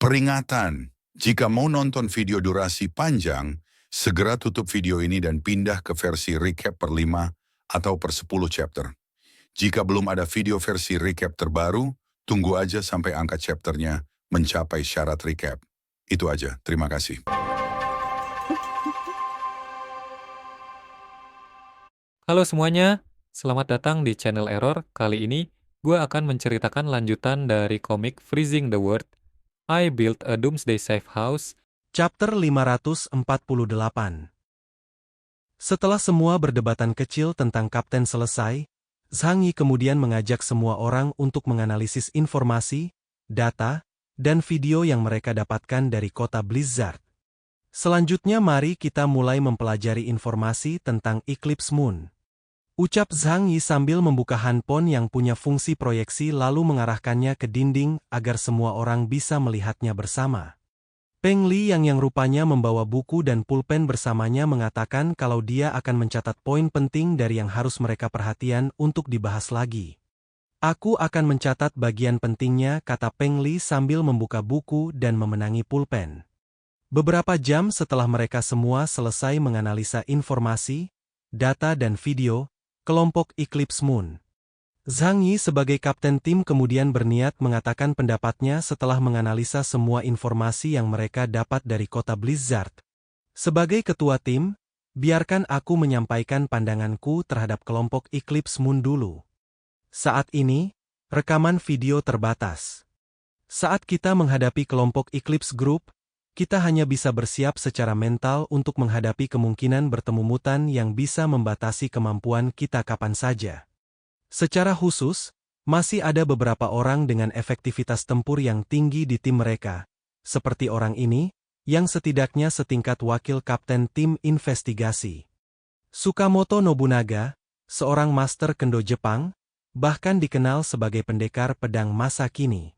Peringatan, jika mau nonton video durasi panjang, segera tutup video ini dan pindah ke versi recap per 5 atau per 10 chapter. Jika belum ada video versi recap terbaru, tunggu aja sampai angka chapternya mencapai syarat recap. Itu aja, terima kasih. Halo semuanya, selamat datang di channel Error. Kali ini, gue akan menceritakan lanjutan dari komik Freezing the World, I Built a Doomsday Safe House, Chapter 548. Setelah semua perdebatan kecil tentang Kapten selesai, Zhang Yi kemudian mengajak semua orang untuk menganalisis informasi, data, dan video yang mereka dapatkan dari kota Blizzard. Selanjutnya mari kita mulai mempelajari informasi tentang Eclipse Moon. Ucap Zhang Yi sambil membuka handphone yang punya fungsi proyeksi lalu mengarahkannya ke dinding agar semua orang bisa melihatnya bersama. Peng Li yang rupanya membawa buku dan pulpen bersamanya mengatakan kalau dia akan mencatat poin penting dari yang harus mereka perhatian untuk dibahas lagi. Aku akan mencatat bagian pentingnya, kata Peng Li sambil membuka buku dan memenangi pulpen. Beberapa jam setelah mereka semua selesai menganalisa informasi, data dan video, kelompok Eclipse Moon. Zhang Yi sebagai kapten tim kemudian berniat mengatakan pendapatnya setelah menganalisa semua informasi yang mereka dapat dari kota Blizzard. Sebagai ketua tim, biarkan aku menyampaikan pandanganku terhadap kelompok Eclipse Moon dulu. Saat ini, rekaman video terbatas. Saat kita menghadapi kelompok Eclipse Group, kita hanya bisa bersiap secara mental untuk menghadapi kemungkinan bertemu mutan yang bisa membatasi kemampuan kita kapan saja. Secara khusus, masih ada beberapa orang dengan efektivitas tempur yang tinggi di tim mereka, seperti orang ini, yang setidaknya setingkat wakil kapten tim investigasi. Sukamoto Nobunaga, seorang master kendo Jepang, bahkan dikenal sebagai pendekar pedang masa kini.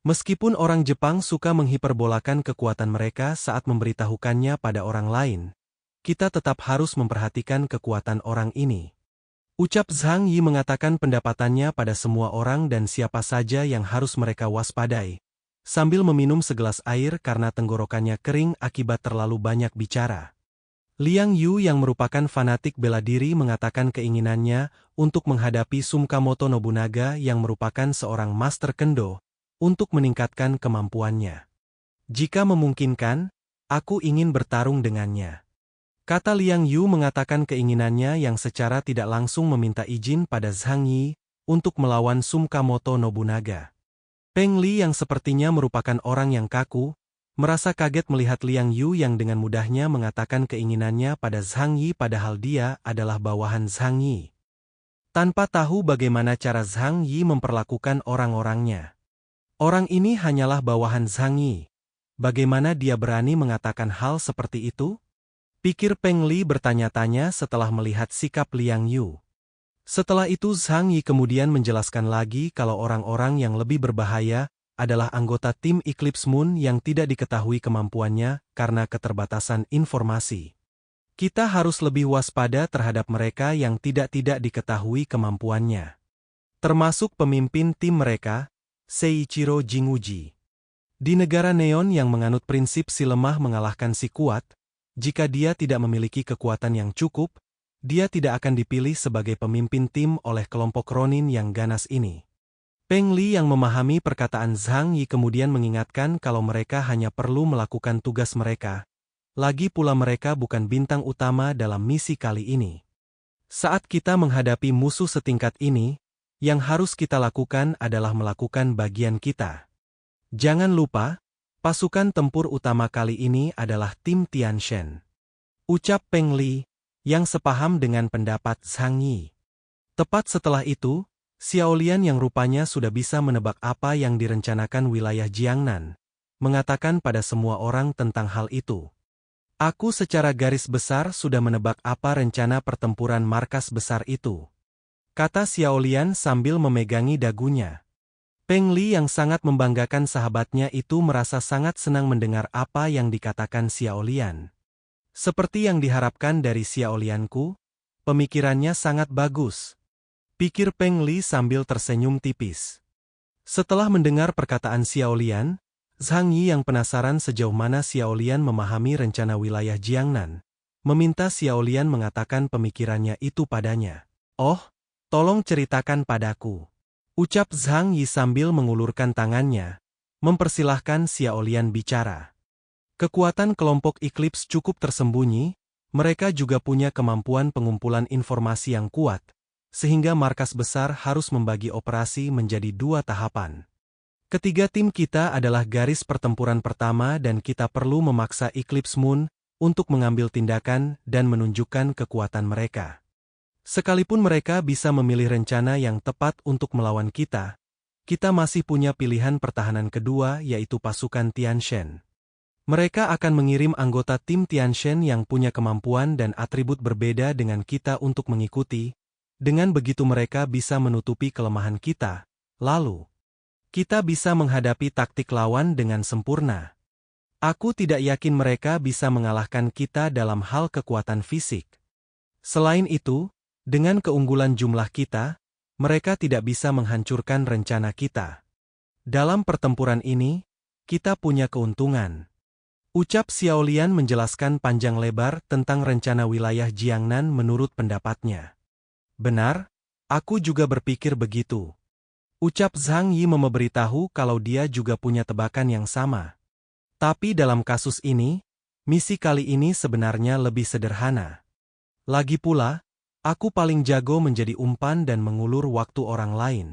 Meskipun orang Jepang suka menghiperbolakan kekuatan mereka saat memberitahukannya pada orang lain, kita tetap harus memperhatikan kekuatan orang ini. Ucap Zhang Yi mengatakan pendapatannya pada semua orang dan siapa saja yang harus mereka waspadai, sambil meminum segelas air karena tenggorokannya kering akibat terlalu banyak bicara. Liang Yu yang merupakan fanatik bela diri mengatakan keinginannya untuk menghadapi Sukamoto Nobunaga yang merupakan seorang master kendo, untuk meningkatkan kemampuannya. Jika memungkinkan, aku ingin bertarung dengannya. Kata Liang Yu mengatakan keinginannya yang secara tidak langsung meminta izin pada Zhang Yi untuk melawan Sukamoto Nobunaga. Peng Li yang sepertinya merupakan orang yang kaku, merasa kaget melihat Liang Yu yang dengan mudahnya mengatakan keinginannya pada Zhang Yi padahal dia adalah bawahan Zhang Yi. Tanpa tahu bagaimana cara Zhang Yi memperlakukan orang-orangnya. Orang ini hanyalah bawahan Zhang Yi. Bagaimana dia berani mengatakan hal seperti itu? Pikir Peng Li bertanya-tanya setelah melihat sikap Liang Yu. Setelah itu Zhang Yi kemudian menjelaskan lagi kalau orang-orang yang lebih berbahaya adalah anggota tim Eclipse Moon yang tidak diketahui kemampuannya karena keterbatasan informasi. Kita harus lebih waspada terhadap mereka yang tidak diketahui kemampuannya. Termasuk pemimpin tim mereka, Seiichiro Jinguji. Di negara neon yang menganut prinsip si lemah mengalahkan si kuat, jika dia tidak memiliki kekuatan yang cukup, dia tidak akan dipilih sebagai pemimpin tim oleh kelompok Ronin yang ganas ini. Peng Li yang memahami perkataan Zhang Yi kemudian mengingatkan kalau mereka hanya perlu melakukan tugas mereka. Lagi pula mereka bukan bintang utama dalam misi kali ini. Saat kita menghadapi musuh setingkat ini, yang harus kita lakukan adalah melakukan bagian kita. Jangan lupa, pasukan tempur utama kali ini adalah tim Tianshen. Ucap Peng Li, yang sepaham dengan pendapat Zhang Yi. Tepat setelah itu, Xiaolian yang rupanya sudah bisa menebak apa yang direncanakan wilayah Jiangnan, mengatakan pada semua orang tentang hal itu. Aku secara garis besar sudah menebak apa rencana pertempuran markas besar itu. Kata Xiaolian sambil memegangi dagunya. Peng Li yang sangat membanggakan sahabatnya itu merasa sangat senang mendengar apa yang dikatakan Xiaolian. Seperti yang diharapkan dari Xiaolianku, pemikirannya sangat bagus. Pikir Peng Li sambil tersenyum tipis. Setelah mendengar perkataan Xiaolian, Zhang Yi yang penasaran sejauh mana Xiaolian memahami rencana wilayah Jiangnan, meminta Xiaolian mengatakan pemikirannya itu padanya. "Oh, tolong ceritakan padaku," ucap Zhang Yi sambil mengulurkan tangannya, mempersilahkan Xiaolian bicara. Kekuatan kelompok Eclipse cukup tersembunyi, mereka juga punya kemampuan pengumpulan informasi yang kuat, sehingga markas besar harus membagi operasi menjadi 2 tahapan. Ketiga tim kita adalah garis pertempuran pertama dan kita perlu memaksa Eclipse Moon untuk mengambil tindakan dan menunjukkan kekuatan mereka. Sekalipun mereka bisa memilih rencana yang tepat untuk melawan kita masih punya pilihan pertahanan kedua yaitu pasukan Tianshan. Mereka akan mengirim anggota tim Tianshan yang punya kemampuan dan atribut berbeda dengan kita untuk mengikuti, dengan begitu mereka bisa menutupi kelemahan kita, lalu kita bisa menghadapi taktik lawan dengan sempurna. Aku tidak yakin mereka bisa mengalahkan kita dalam hal kekuatan fisik. Selain itu, dengan keunggulan jumlah kita, mereka tidak bisa menghancurkan rencana kita. Dalam pertempuran ini, kita punya keuntungan. Ucap Xiaolian menjelaskan panjang lebar tentang rencana wilayah Jiangnan menurut pendapatnya. Benar, aku juga berpikir begitu. Ucap Zhang Yi memberitahu kalau dia juga punya tebakan yang sama. Tapi dalam kasus ini, misi kali ini sebenarnya lebih sederhana. Lagi pula, aku paling jago menjadi umpan dan mengulur waktu orang lain.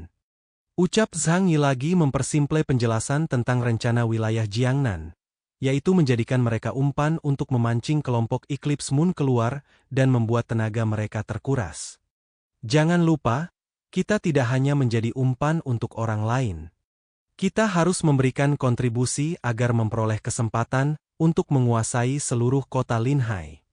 Ucap Zhang Yi lagi mempersimple penjelasan tentang rencana wilayah Jiangnan, yaitu menjadikan mereka umpan untuk memancing kelompok Eclipse Moon keluar dan membuat tenaga mereka terkuras. Jangan lupa, kita tidak hanya menjadi umpan untuk orang lain. Kita harus memberikan kontribusi agar memperoleh kesempatan untuk menguasai seluruh kota Linhai.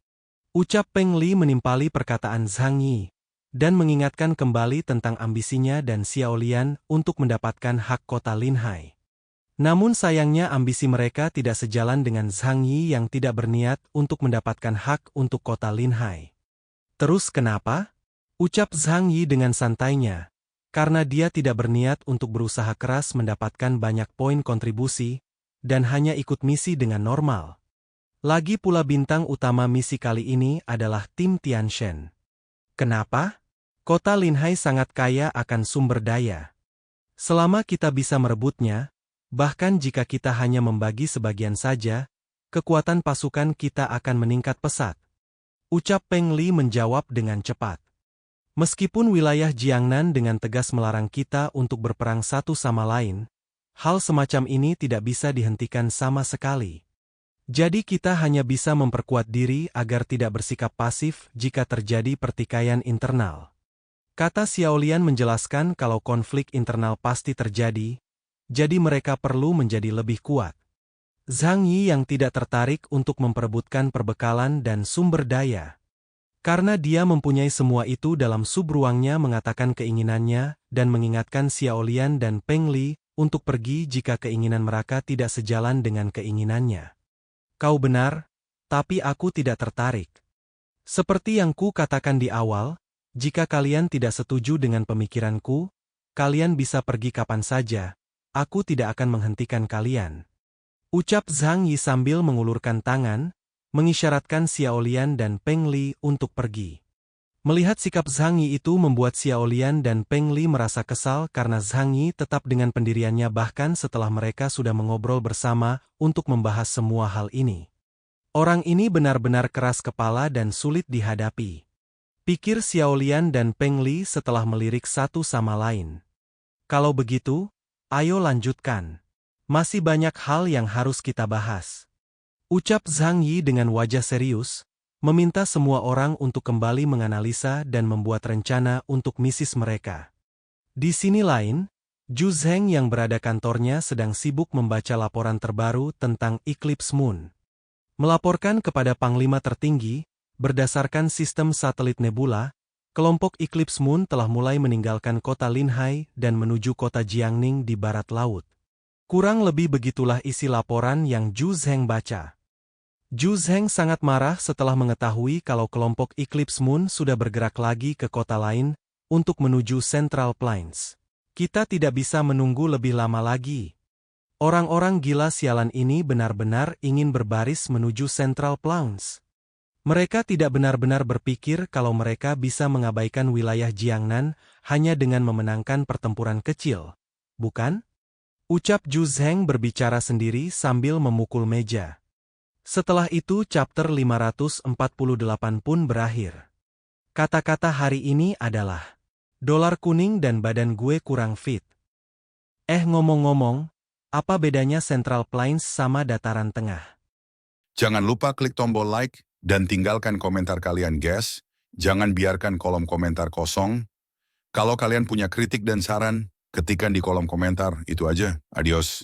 Ucap Peng Li menimpali perkataan Zhang Yi, dan mengingatkan kembali tentang ambisinya dan Xiaolian untuk mendapatkan hak kota Linhai. Namun sayangnya ambisi mereka tidak sejalan dengan Zhang Yi yang tidak berniat untuk mendapatkan hak untuk kota Linhai. Terus kenapa? Ucap Zhang Yi dengan santainya, karena dia tidak berniat untuk berusaha keras mendapatkan banyak poin kontribusi, dan hanya ikut misi dengan normal. Lagi pula bintang utama misi kali ini adalah tim Tianshan. Kenapa? Kota Linhai sangat kaya akan sumber daya. Selama kita bisa merebutnya, bahkan jika kita hanya membagi sebagian saja, kekuatan pasukan kita akan meningkat pesat. Ucap Peng Li menjawab dengan cepat. Meskipun wilayah Jiangnan dengan tegas melarang kita untuk berperang satu sama lain, hal semacam ini tidak bisa dihentikan sama sekali. Jadi kita hanya bisa memperkuat diri agar tidak bersikap pasif jika terjadi pertikaian internal. Kata Xiaolian menjelaskan kalau konflik internal pasti terjadi, jadi mereka perlu menjadi lebih kuat. Zhang Yi yang tidak tertarik untuk memperebutkan perbekalan dan sumber daya. Karena dia mempunyai semua itu dalam subruangnya mengatakan keinginannya dan mengingatkan Xiaolian dan Peng Li untuk pergi jika keinginan mereka tidak sejalan dengan keinginannya. Kau benar, tapi aku tidak tertarik. Seperti yang ku katakan di awal, jika kalian tidak setuju dengan pemikiranku, kalian bisa pergi kapan saja, aku tidak akan menghentikan kalian. Ucap Zhang Yi sambil mengulurkan tangan, mengisyaratkan Xiaolian dan Peng Li untuk pergi. Melihat sikap Zhang Yi itu membuat Xiaolian dan Peng Li merasa kesal karena Zhang Yi tetap dengan pendiriannya bahkan setelah mereka sudah mengobrol bersama untuk membahas semua hal ini. Orang ini benar-benar keras kepala dan sulit dihadapi. Pikir Xiaolian dan Peng Li setelah melirik satu sama lain. Kalau begitu, ayo lanjutkan. Masih banyak hal yang harus kita bahas. Ucap Zhang Yi dengan wajah serius, meminta semua orang untuk kembali menganalisa dan membuat rencana untuk misi mereka. Di sini lain, Zhu Zheng yang berada kantornya sedang sibuk membaca laporan terbaru tentang Eclipse Moon. Melaporkan kepada Panglima tertinggi, berdasarkan sistem satelit nebula, kelompok Eclipse Moon telah mulai meninggalkan kota Linhai dan menuju kota Jiangning di barat laut. Kurang lebih begitulah isi laporan yang Zhu Zheng baca. Zhu Zheng sangat marah setelah mengetahui kalau kelompok Eclipse Moon sudah bergerak lagi ke kota lain untuk menuju Central Plains. Kita tidak bisa menunggu lebih lama lagi. Orang-orang gila sialan ini benar-benar ingin berbaris menuju Central Plains. Mereka tidak benar-benar berpikir kalau mereka bisa mengabaikan wilayah Jiangnan hanya dengan memenangkan pertempuran kecil. Bukan? Ucap Zhu Zheng berbicara sendiri sambil memukul meja. Setelah itu chapter 548 pun berakhir. Kata-kata hari ini adalah dolar kuning dan badan gue kurang fit. Ngomong-ngomong, apa bedanya Central Plains sama dataran tengah? Jangan lupa klik tombol like dan tinggalkan komentar kalian, guys. Jangan biarkan kolom komentar kosong. Kalau kalian punya kritik dan saran, ketikkan di kolom komentar. Itu aja. Adios.